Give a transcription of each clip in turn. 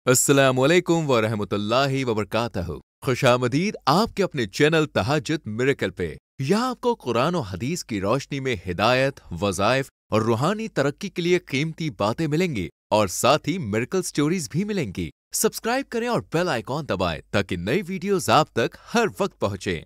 अस्सलामुअलैकुम वरहमतुल्लाहि वबरकातहू। खुशामदीद आपके अपने चैनल तहज्जुद मिरेकल पे। यहाँ आपको कुरान और हदीस की रोशनी में हिदायत, वज़ाइफ और रूहानी तरक्की के लिए कीमती बातें मिलेंगी और साथ ही मिरेकल स्टोरीज भी मिलेंगी। सब्सक्राइब करें और बेल आइकॉन दबाएं ताकि नई वीडियोस आप तक हर वक्त पहुँचे।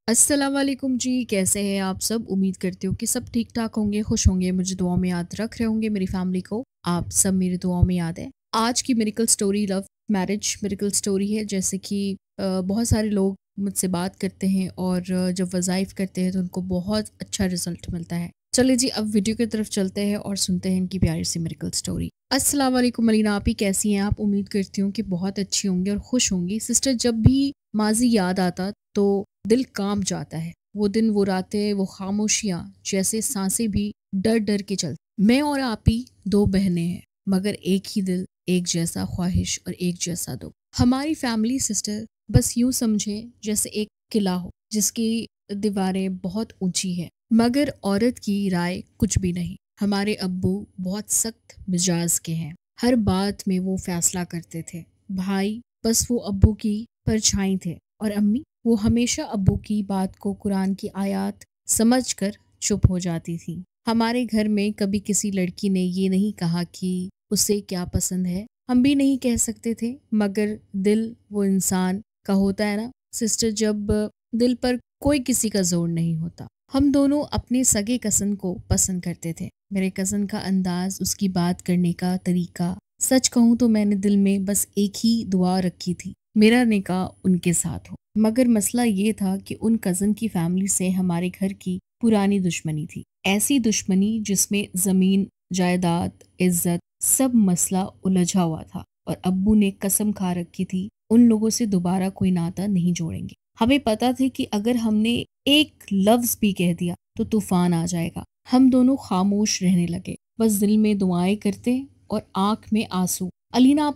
अस्सलाम वालेकुम जी, कैसे हैं आप सब। उम्मीद करती हूँ कि सब ठीक ठाक होंगे, खुश होंगे, मुझे दुआओं में याद रख रहे होंगे। मेरी फैमिली को आप सब मेरी दुआओं में याद है। आज की miracle story love marriage miracle story है। जैसे कि बहुत सारे लोग मुझसे बात करते हैं और जब वज़ाइफ करते हैं तो उनको बहुत अच्छा रिजल्ट मिलता है। चलिए जी, अब वीडियो की तरफ चलते हैं और सुनते हैं इनकी प्यारी सी मिरेकल स्टोरी। अस्सलाम वालेकुम अलीना आपी, कैसी हैं आप। उम्मीद करती हूँ कि बहुत अच्छी होंगी और खुश होंगी। सिस्टर, जब भी माजी याद आता तो दिल कांप जाता है। वो दिन, वो रातें, वो खामोशियाँ, जैसे सांसें भी डर डर के चलती। मैं और आप ही दो बहनें हैं, मगर एक ही दिल, एक जैसा ख्वाहिश और एक जैसा दुख। हमारी फैमिली सिस्टर बस यूं समझे जैसे एक किला हो जिसकी दीवारें बहुत ऊंची है, मगर औरत की राय कुछ भी नहीं। हमारे अब्बू बहुत सख्त मिजाज के हैं, हर बात में वो फैसला करते थे। भाई बस वो अब्बू की परछाई थे और अम्मी, वो हमेशा अब्बू की बात को कुरान की आयत समझकर चुप हो जाती थी। हमारे घर में कभी किसी लड़की ने ये नहीं कहा कि उसे क्या पसंद है, हम भी नहीं कह सकते थे, मगर दिल वो इंसान का होता है ना सिस्टर, जब दिल पर कोई किसी का जोर नहीं होता। हम दोनों अपने सगे कज़न को पसंद करते थे। मेरे कज़न का अंदाज, उसकी बात करने का तरीका, सच कहूँ तो मैंने दिल में बस एक ही दुआ रखी थी, मेरा निकाह उनके साथ हो। मगर मसला ये था कि उन कज़न की फैमिली से हमारे घर की पुरानी दुश्मनी थी। ऐसी दुश्मनी जिसमें ज़मीन, जायदाद, इज्जत, सब मसला उलझा हुआ था और अब्बू ने कसम खा रखी थी उन लोगों से दोबारा कोई नाता नहीं जोड़ेंगे। हमें पता थी कि अगर हमने एक लफ्ज़ भी कह दिया तो तूफान आ जाएगा। हम दोनों खामोश रहने लगे, बस दिल में दुआएं करते और आंख में आंसू। अलीना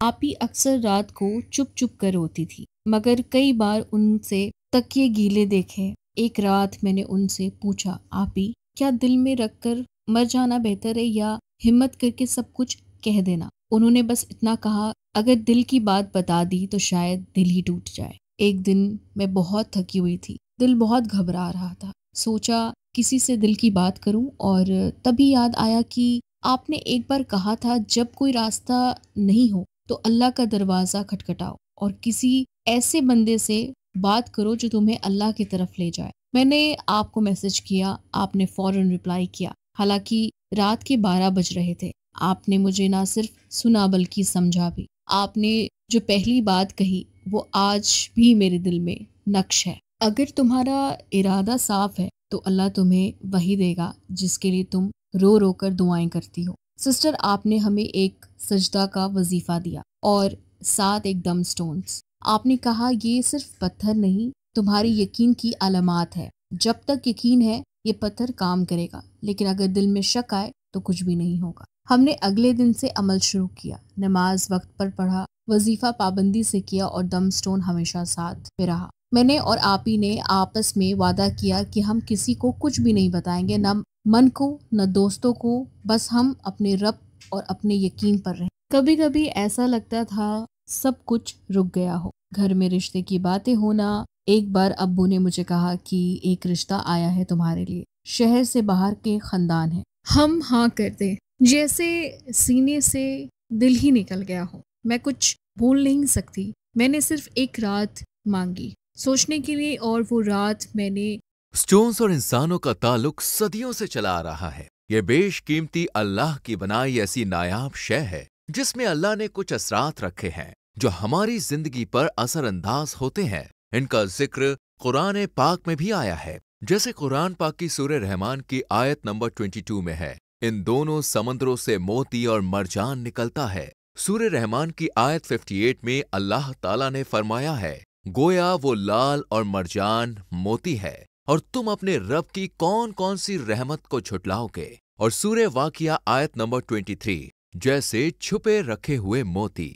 आपी अक्सर रात को चुप चुप कर रोती थी, मगर कई बार उनसे तकिए गीले देखे। एक रात मैंने उनसे पूछा, आपी क्या दिल में रखकर मर जाना बेहतर है या हिम्मत करके सब कुछ कह देना। उन्होंने बस इतना कहा, अगर दिल की बात बता दी तो शायद दिल ही टूट जाए। एक दिन मैं बहुत थकी हुई थी, दिल बहुत घबरा रहा था। सोचा किसी से दिल की बात करूं और तभी याद आया कि आपने एक बार कहा था, जब कोई रास्ता नहीं हो तो अल्लाह का दरवाज़ा खटखटाओ और किसी ऐसे बंदे से बात करो जो तुम्हें अल्लाह की तरफ ले जाए। मैंने आपको मैसेज किया, आपने फ़ौरन रिप्लाई किया। हालांकि रात के 12 बज रहे थे। आपने मुझे ना सिर्फ सुना बल्कि समझा भी। आपने जो पहली बात कही वो आज भी मेरे दिल में नक्श है। अगर तुम्हारा इरादा साफ है तो अल्लाह तुम्हें वही देगा जिसके लिए तुम रो रो कर दुआएं करती हो। सिस्टर, आपने हमें एक सजदा का वजीफा दिया और साथ एक दम स्टोन्स। आपने कहा, ये सिर्फ पत्थर नहीं, तुम्हारी यकीन की अलामत है। जब तक यकीन है ये पत्थर काम करेगा, लेकिन अगर दिल में शक आए तो कुछ भी नहीं होगा। हमने अगले दिन से अमल शुरू किया, नमाज वक्त पर पढ़ा, वजीफा पाबंदी से किया और दम स्टोन हमेशा साथ में रहा। मैंने और आप ही ने आपस में वादा किया कि हम किसी को कुछ भी नहीं बताएंगे, न मन को न दोस्तों को, बस हम अपने रब और अपने यकीन पर रहें। कभी कभी ऐसा लगता था सब कुछ रुक गया हो, घर में रिश्ते की बातें होना। एक बार अब्बू ने मुझे कहा कि एक रिश्ता आया है तुम्हारे लिए, शहर से बाहर के खानदान है। हम हाँ कर दे, जैसे सीने से दिल ही निकल गया हो। मैं कुछ बोल नहीं सकती, मैंने सिर्फ एक रात मांगी सोचने के लिए, और वो रात मैंने स्टोन्स और इंसानों का ताल्लुक सदियों से चला आ रहा है। ये बेशकीमती अल्लाह की बनाई ऐसी नायाब शय है जिसमें अल्लाह ने कुछ असरात रखे हैं जो हमारी जिंदगी पर असरअंदाज होते हैं। इनका जिक्र कुरान पाक में भी आया है, जैसे कुरान पाक की सूरह रहमान की आयत नंबर 22 में है, इन दोनों समंदरों से मोती और मरजान निकलता है। सूरह रहमान की आयत 58 में अल्लाह ताला ने फरमाया है, गोया वो लाल और मरजान मोती है और तुम अपने रब की कौन कौन सी रहमत को छुटलाओगे। और सूरह वाकिया आयत नंबर 23, जैसे छुपे रखे हुए मोती।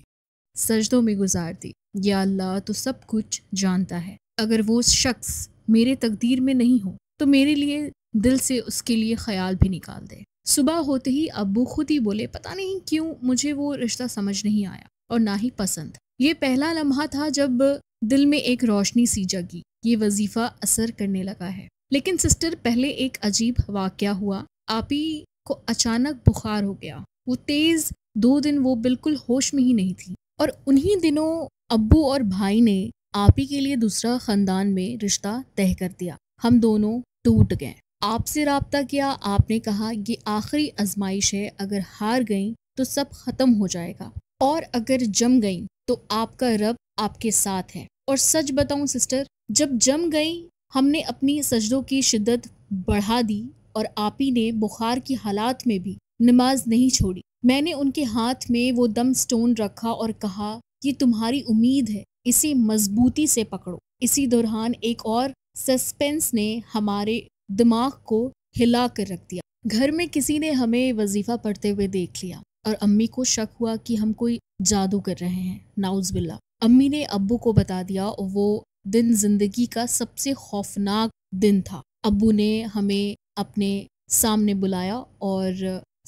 सजदों में गुजार दी। या अल्लाह तो सब कुछ जानता है, अगर वो शख्स मेरे तकदीर में नहीं हो तो मेरे लिए दिल से उसके लिए ख्याल भी निकाल दे। सुबह होते ही अब्बू खुद ही बोले, पता नहीं क्यों मुझे वो रिश्ता समझ नहीं आया। اور نہ ہی پسند۔ یہ پہلا لمحہ تھا جب دل میں ایک روشنی سی جگی، یہ وظیفہ اثر کرنے لگا ہے۔ لیکن سسٹر، پہلے ایک عجیب واقعہ ہوا۔ آپی کو اچانک بخار ہو گیا، وہ تیز، 2 دن وہ بالکل ہوش میں ہی نہیں تھی، اور انہی دنوں ابو اور بھائی نے آپی کے لیے دوسرا خاندان میں رشتہ طے کر دیا۔ ہم دونوں ٹوٹ گئے۔ آپ سے رابطہ کیا، آپ نے کہا یہ آخری آزمائش ہے، اگر ہار گئیں تو سب ختم ہو جائے گا، اور اگر جم گئیں تو آپ کا رب آپ کے ساتھ ہے۔ اور سچ بتاؤں سسٹر، جب جم گئیں ہم نے اپنی سجدوں کی شدت بڑھا دی، اور آپی نے بخار کی حالات میں بھی نماز نہیں چھوڑی۔ میں نے ان کے ہاتھ میں وہ دم سٹون رکھا اور کہا، یہ تمہاری امید ہے، اسے مضبوطی سے پکڑو۔ اسی دوران ایک اور سسپینس نے ہمارے دماغ کو ہلا کر رکھ دیا۔ گھر میں کسی نے ہمیں وظیفہ پڑھتے ہوئے دیکھ لیا، اور امی کو شک ہوا کہ ہم کوئی جادو کر رہے ہیں، نعوذ باللہ۔ امی نے ابو کو بتا دیا، اور وہ دن زندگی کا سب سے خوفناک دن تھا۔ ابو نے ہمیں اپنے سامنے بلایا اور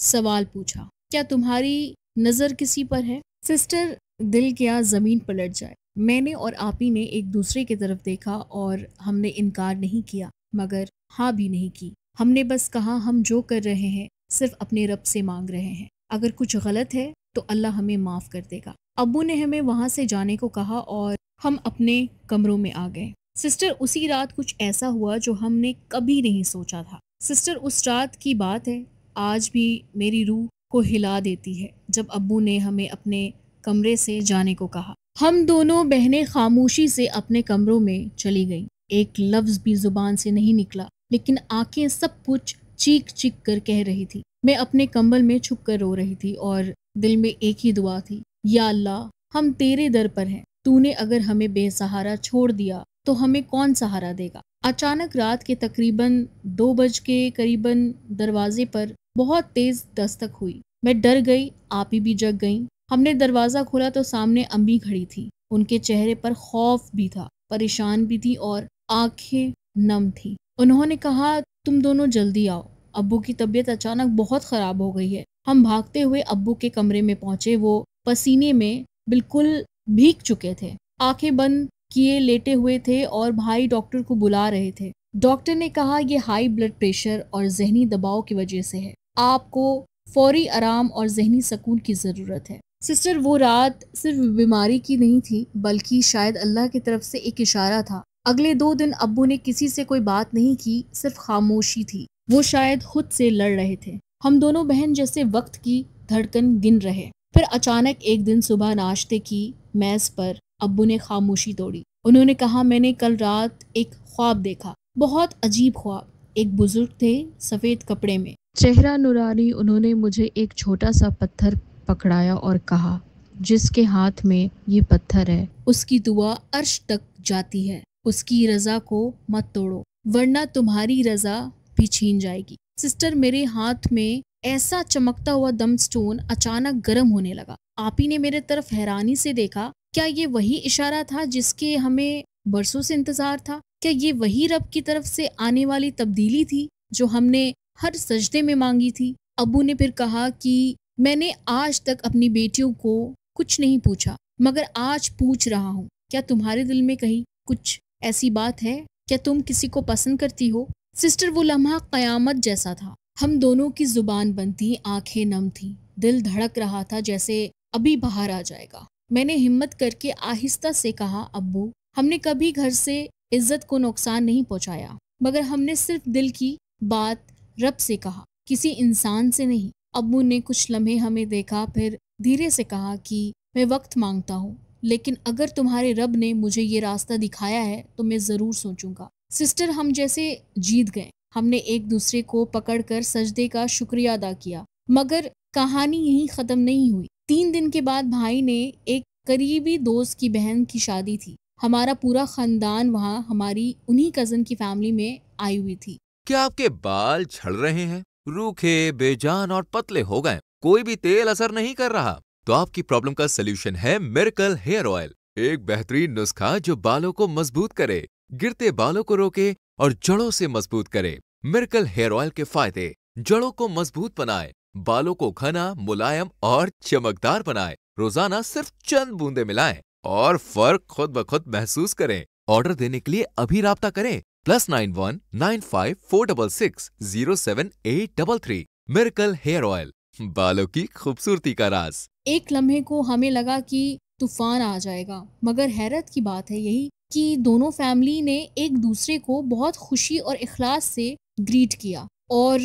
سوال پوچھا، کیا تمہاری نظر کسی پر ہے؟ سسٹر، دل کیا زمین پلٹ جائے۔ میں نے اور آپی نے ایک دوسرے کی طرف دیکھا، اور ہم نے انکار نہیں کیا مگر ہاں بھی نہیں کی۔ ہم نے بس کہا، ہم جو کر رہے ہیں صرف اپنے رب سے مانگ رہے ہیں، اگر کچھ غلط ہے تو اللہ ہمیں معاف کر دے گا۔ ابو نے ہمیں وہاں سے جانے کو کہا اور ہم اپنے کمروں میں آ گئے۔ سسٹر، اسی رات کچھ ایسا ہوا جو ہم نے کبھی نہیں سوچا تھا۔ سسٹر، اس رات کی بات ہے، آج بھی میری روح کو ہلا دیتی ہے، جب ابو نے ہمیں اپنے کمرے سے جانے کو کہا۔ ہم دونوں بہنیں خاموشی سے اپنے کمروں میں چلی گئیں۔ ایک لفظ بھی زبان سے نہیں نکلا، لیکن آنکھیں سب کچھ چیخ چیخ کر کہہ رہی تھی۔ میں اپنے کمبل میں چھپ کر رو رہی تھی، اور دل میں ایک ہی دعا تھی، یا اللہ، ہم تیرے در پر ہیں، تو نے اگر ہمیں بے سہارا چھوڑ دیا تو ہمیں کون سہارا دے گا؟ اچانک رات کے تقریباً 2 بج کے قریباً دروازے پر بہت تیز دستک ہوئی۔ میں ڈر گئی، آپی بھی جگ گئیں۔ ہم نے دروازہ کھولا تو سامنے امی کھڑی تھی۔ ان کے چہرے پر خوف بھی تھا، پریشان بھی تھی، اور آنکھیں نم تھی۔ انہوں نے کہا، تم دونوں جلدی آؤ، ابو کی طبیعت اچانک بہت خراب ہو گئی ہے۔ ہم بھاگتے ہوئے ابو کے کمرے میں پہنچے، وہ پسینے میں بالکل بھیگ چکے تھے، آنکھیں بند کیے لیٹے ہوئے تھے، اور بھائی ڈاکٹر کو بلا رہے تھے۔ ڈاکٹر نے کہا، یہ ہائی بلڈ پریشر اور ذہنی دباؤ کی وجہ سے ہے، آپ کو فوری آرام اور ذہنی سکون کی ضرورت ہے۔ سسٹر، وہ رات صرف بیماری کی نہیں تھی، بلکہ شاید اللہ کی طرف سے ایک اشارہ تھا۔ اگلے 2 دن ابو نے کسی سے کوئی بات نہیں کی، صرف خاموشی تھی۔ وہ شاید خود سے لڑ رہے تھے۔ ہم دونوں بہن جیسے وقت کی دھڑکن گن رہے۔ پھر اچانک ایک دن صبح ناشتے کی میز پر ابو نے خاموشی توڑی۔ انہوں نے کہا، میں نے کل رات ایک خواب دیکھا، بہت عجیب خواب۔ ایک بزرگ تھے، سفید کپڑے میں، چہرہ نورانی۔ انہوں نے مجھے ایک چھوٹا سا پتھر پکڑایا اور کہا، جس کے ہاتھ میں یہ پتھر ہے اس کی دعا عرش تک جاتی ہے، اس کی رضا کو مت توڑو ورنہ تمہاری رضا بھی چھین جائے گی۔ سسٹر، میرے ہاتھ میں ایسا چمکتا ہوا دم سٹون اچانک گرم ہونے لگا۔ آپی نے میرے طرف حیرانی سے دیکھا۔ کیا یہ وہی اشارہ تھا جس کے ہمیں برسوں سے انتظار تھا؟ کیا یہ وہی رب کی طرف سے آنے والی تبدیلی تھی جو ہم نے ہر سجدے میں مانگی تھی؟ ابو نے پھر کہا کہ میں نے آج تک اپنی بیٹیوں کو کچھ نہیں پوچھا، مگر آج پوچھ رہا ہوں، کیا تمہارے دل میں کہیں کچھ ایسی بات ہے؟ کیا تم کسی کو پسند کرتی ہو؟ سسٹر، وہ لمحہ قیامت جیسا تھا۔ ہم دونوں کی زبان بند تھی، آنکھیں نم تھیں، دل دھڑک رہا تھا جیسے ابھی باہر آ جائے گا۔ میں نے ہمت کر کے آہستہ سے کہا، ابو، ہم نے کبھی گھر سے عزت کو نقصان نہیں پہنچایا، مگر ہم نے صرف دل کی بات رب سے کہا، کسی انسان سے نہیں۔ ابو نے کچھ لمحے ہمیں دیکھا، پھر دھیرے سے کہا کہ میں وقت مانگتا ہوں، لیکن اگر تمہارے رب نے مجھے یہ راستہ دکھایا ہے تو میں ضرور سوچوں گا۔ سسٹر، ہم جیسے جیت گئے۔ ہم نے ایک دوسرے کو پکڑ کر سجدے کا شکریہ ادا کیا، مگر کہانی یہیں ختم نہیں ہوئی۔ 3 دن کے بعد بھائی نے ایک قریبی دوست کی بہن کی شادی تھی۔ ہمارا پورا خاندان وہاں ہماری انہی کزن کی فیملی میں آئی ہوئی تھی۔ کیا آپ کے بال جھڑ رہے ہیں، روکھے، بے جان اور پتلے ہو گئے، کوئی بھی تیل اثر نہیں کر رہا؟ تو آپ کی پرابلم کا سلوشن ہے میریکل ہیئر آئل، ایک بہترین نسخہ جو بالوں کو مضبوط کرے، گرتے بالوں کو روکے اور جڑوں سے مضبوط کرے۔ میریکل ہیئر آئل کے فائدے: جڑوں کو مضبوط بنائے، بالوں کو گھنا، ملائم اور چمکدار بنائے، रोजाना सिर्फ चंद बूंदे मिलाएं और फर्क खुद ब खुद महसूस करें। ऑर्डर देने के लिए अभी राब्ता करें +919546607833। मिरेकल हेयर ऑयल, बालों की खूबसूरती का राज। एक लम्हे को हमें लगा कि तूफान आ जाएगा, मगर हैरत की बात है यही कि दोनों फैमिली ने एक दूसरे को बहुत खुशी और इखलास से ग्रीट किया। और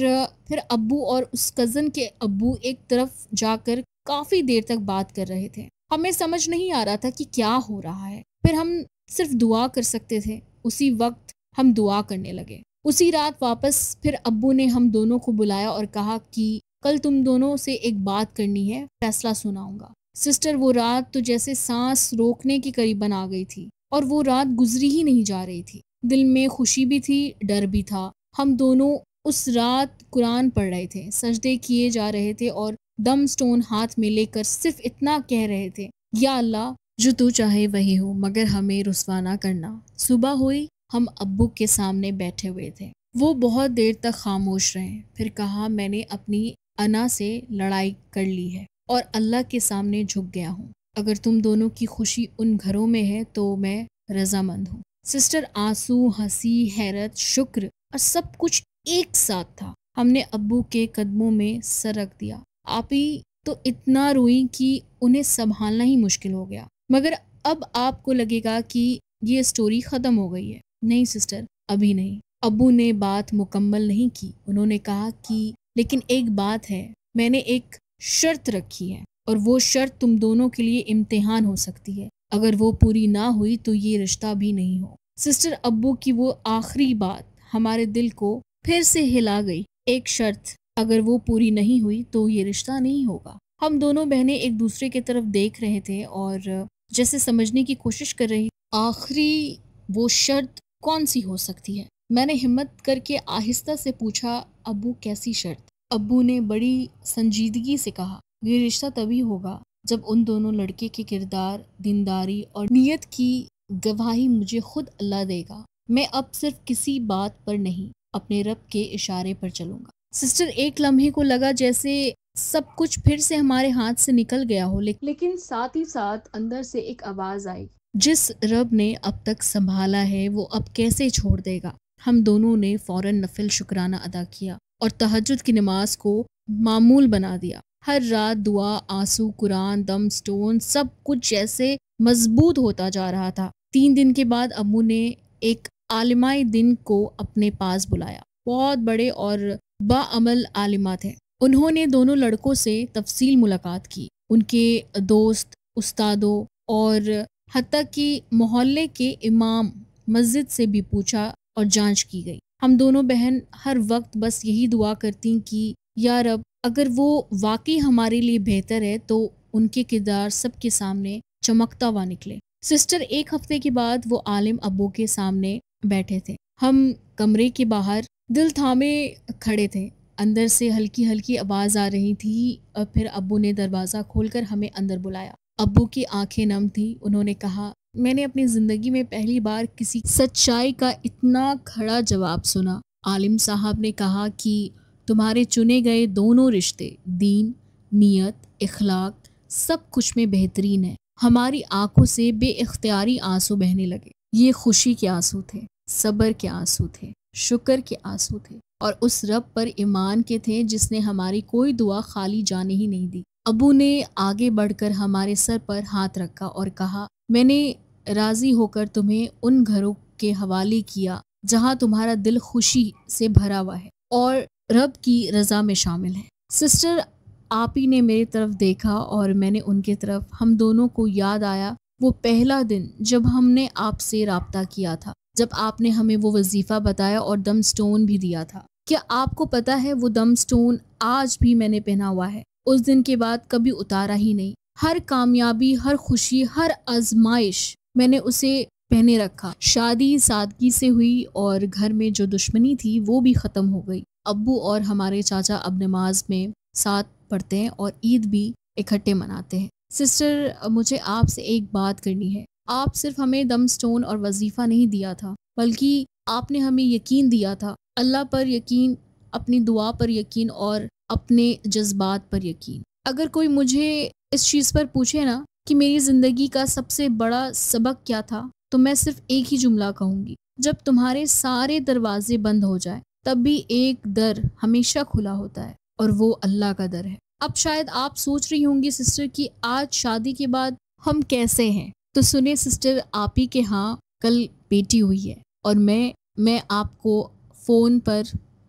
फिर अब्बू और उस कज़न के अब्बू एक तरफ जाकर काफ़ी देर तक बात कर रहे थे। हमें समझ नहीं आ रहा था कि क्या हो रहा है। फिर हम सिर्फ दुआ कर सकते थे। उसी वक्त हम दुआ करने लगे। उसी रात वापस फिर अब्बू ने हम दोनों को बुलाया और कहा कि कल तुम दोनों से एक बात करनी है, फैसला सुनाऊंगा। सिस्टर, वो रात तो जैसे सांस रोकने के करीबन आ गई थी और वो रात गुजरी ही नहीं जा रही थी। दिल में खुशी भी थी, डर भी था। हम दोनों उस रात कुरान पढ़ रहे थे, सजदे किए जा रहे थे और दम स्टोन हाथ में लेकर सिर्फ इतना कह रहे थे, या अल्लाह, जो तू चाहे वही हो, मगर हमें रुस्वा ना करना। सुबह हुई, हम अब्बू के सामने बैठे हुए थे। वो बहुत देर तक खामोश रहे। फिर कहा, मैंने अपनी अना से लड़ाई कर ली है और अल्लाह के सामने झुक गया हूँ। अगर तुम दोनों की खुशी उन घरों में है तो मैं रजामंद हूँ। सिस्टर, आंसू, हंसी, हैरत, शुक्र और सब कुछ एक साथ था। हमने अब्बू के कदमों में सर रख दिया। आप ही तो इतना रोई कि उन्हें संभालना ही मुश्किल हो गया। मगर अब आपको लगेगा कि ये स्टोरी ख़त्म हो गई है। नहीं सिस्टर, अभी नहीं। अब्बू ने बात मुकम्मल नहीं की। उन्होंने कहा कि लेकिन एक बात है, मैंने एक शर्त रखी है और वो शर्त तुम दोनों के लिए इम्तिहान हो सकती है। अगर वो पूरी ना हुई तो ये रिश्ता भी नहीं हो। सिस्टर, अब्बू की वो आखिरी बात हमारे दिल को फिर से हिला गई। एक शर्त, अगर वो पूरी नहीं हुई तो ये रिश्ता नहीं होगा। हम दोनों बहनें एक दूसरे की तरफ देख रहे थे और जैसे समझने की कोशिश कर रही, आखिरी वो शर्त कौन सी हो सकती है। मैंने हिम्मत करके आहिस्ता से पूछा, अब्बू कैसी शर्त? अब्बू ने बड़ी संजीदगी से कहा, ये रिश्ता तभी होगा जब उन दोनों लड़के के किरदार, दीनदारी और नीयत की गवाही मुझे खुद अल्लाह देगा। मैं अब सिर्फ किसी बात पर नहीं, अपने रब के इशारे पर चलूंगा। सिस्टर, एक लम्हे को लगा जैसे सब कुछ फिर से हमारे हाथ से निकल गया हो, लेकिन साथ ही साथ अंदर से एक आवाज़ आई, जिस रब ने अब तक संभाला है वो अब कैसे छोड़ देगा। हम दोनों ने फौरन नफिल शुक्राना अदा किया और तहज्जुद की नमाज को मामूल बना दिया। हर रात दुआ, आंसू, कुरान, दम स्टोन, सब कुछ जैसे मजबूत होता जा रहा था। 3 दिन के बाद अम्मू ने एक आलिमाए दिन को अपने पास बुलाया। बहुत बड़े और बाअमल आलिमा थे। उन्होंने दोनों लड़कों से तफसील मुलाकात की, उनके दोस्त, उस्तादों और हत्ता कि मोहल्ले के इमाम मस्जिद से भी पूछा और जांच की गई। हम दोनों बहन हर वक्त बस यही दुआ करती कि या रब, अगर वो वाकई हमारे लिए बेहतर है तो उनके किरदार सबके सामने चमकता हुआ निकले। सिस्टर, 1 हफ्ते के बाद वो आलिम अब्बू के सामने बैठे थे। हम कमरे के बाहर दिल थामे खड़े थे। अंदर से हल्की हल्की आवाज़ आ रही थी और फिर अब्बू ने दरवाज़ा खोलकर हमें अंदर बुलाया। अब्बू की आंखें नम थी। उन्होंने कहा, मैंने अपनी ज़िंदगी में पहली बार किसी सच्चाई का इतना खड़ा जवाब सुना। आलिम साहब ने कहा कि तुम्हारे चुने गए दोनों रिश्ते दीन, नीयत, इखलाक सब कुछ में बेहतरीन है। हमारी आंखों से बेइख्तियारी आंसू बहने लगे। ये खुशी के आंसू थे, सब्र के आंसू थे, शुक्र के आंसू थे और उस रब पर ईमान के थे जिसने हमारी कोई दुआ खाली जाने ही नहीं दी। अबू ने आगे बढ़कर हमारे सर पर हाथ रखा और कहा, मैंने राज़ी होकर तुम्हें उन घरों के हवाले किया जहां तुम्हारा दिल खुशी से भरा हुआ है और रब की रज़ा में शामिल है। सिस्टर, आप ही ने मेरी तरफ देखा और मैंने उनके तरफ। हम दोनों को याद आया वो पहला दिन जब हमने आपसे राब्ता किया था, जब आपने हमें वो वजीफ़ा बताया और दम स्टोन भी दिया था। क्या आपको पता है वो दम स्टोन आज भी मैंने पहना हुआ है। उस दिन के बाद कभी उतारा ही नहीं। हर कामयाबी, हर खुशी, हर आजमाइश मैंने उसे पहने रखा। शादी सादगी से हुई और घर में जो दुश्मनी थी वो भी ख़त्म हो गई। अब्बू और हमारे चाचा अब नमाज में साथ पढ़ते हैं और ईद भी इकट्ठे मनाते हैं। सिस्टर, मुझे आपसे एक बात करनी है। आप सिर्फ हमें दम स्टोन और वजीफ़ा नहीं दिया था, बल्कि आपने हमें यकीन दिया था। अल्लाह पर यकीन, अपनी दुआ पर यकीन और अपने जज्बात पर यकीन। اگر کوئی مجھے اس چیز پر پوچھے نا کہ میری زندگی کا سب سے بڑا سبق کیا تھا، تو میں صرف ایک ہی جملہ کہوں گی: جب تمہارے سارے دروازے بند ہو جائیں تب بھی ایک در ہمیشہ کھلا ہوتا ہے، اور وہ اللہ کا در ہے۔ اب شاید آپ سوچ رہی ہوں گی سسٹر کہ آج شادی کے بعد ہم کیسے ہیں؟ تو سنیں سسٹر، آپ ہی کے ہاں کل بیٹی ہوئی ہے، اور میں آپ کو فون پر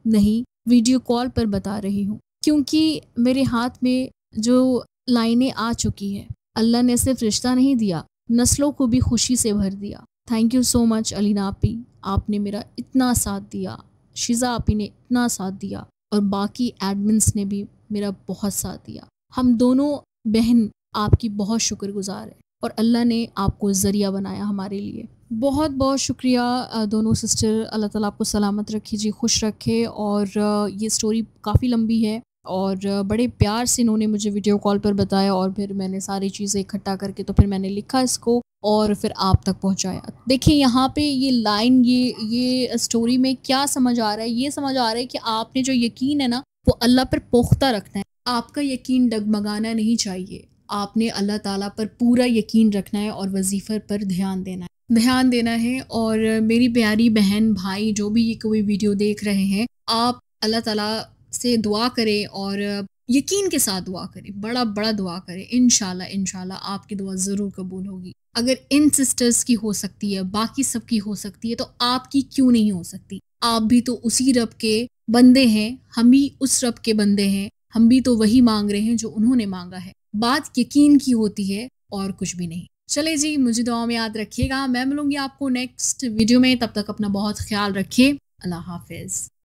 نہیں، ویڈیو کال پر بتا رہی ہوں، کیونکہ میرے ہاتھ میں جو لائنیں آ چکی ہیں، اللہ نے صرف رشتہ نہیں دیا، نسلوں کو بھی خوشی سے بھر دیا۔ تھینک یو سو مچ علینا آپی، آپ نے میرا اتنا ساتھ دیا، شیزا آپی نے اتنا ساتھ دیا، اور باقی ایڈمنس نے بھی میرا بہت ساتھ دیا۔ ہم دونوں بہن آپ کی بہت شکر گزار ہیں، اور اللہ نے آپ کو ذریعہ بنایا ہمارے لیے۔ بہت بہت شکریہ دونوں سسٹر، اللہ تعالیٰ آپ کو سلامت رکھے جی، خوش رکھے۔ اور یہ سٹوری کافی لمبی ہے، اور بڑے پیار سے انہوں نے مجھے ویڈیو کال پر بتایا، اور پھر میں نے ساری چیزیں اکٹھا کر کے تو پھر میں نے لکھا اس کو اور پھر آپ تک پہنچایا۔ دیکھیں یہاں پہ یہ لائن، یہ سٹوری میں کیا سمجھ آ رہا ہے؟ یہ سمجھ آ رہا ہے کہ آپ نے جو یقین ہے نا وہ اللہ پر پختہ رکھنا ہے۔ آپ کا یقین ڈگمگانا نہیں چاہیے، آپ نے اللہ تعالیٰ پر پورا یقین رکھنا ہے اور وظیفہ پر دھیان دینا ہے۔ اور میری پیاری بہن بھائی جو بھی یہ کوئی ویڈیو دیکھ رہے ہیں، آپ اللہ تعالیٰ سے دعا کریں اور یقین کے ساتھ دعا کریں، بڑا بڑا دعا کریں، انشاءاللہ آپ کی دعا ضرور قبول ہوگی۔ اگر ان سسٹرز کی ہو سکتی ہے، باقی سب کی ہو سکتی ہے، تو آپ کی کیوں نہیں ہو سکتی؟ آپ بھی تو اسی رب کے بندے ہیں، ہم بھی اس رب کے بندے ہیں، ہم بھی تو وہی مانگ رہے ہیں جو انہوں نے مانگا ہے۔ بات یقین کی ہوتی ہے اور کچھ بھی نہیں۔ چلے جی، مجھے دعا میں یاد رکھیے گا، میں ملوں گی آپ کو نیکسٹ ویڈیو میں، تب تک اپنا بہت خیال رکھیے، اللہ حافظ۔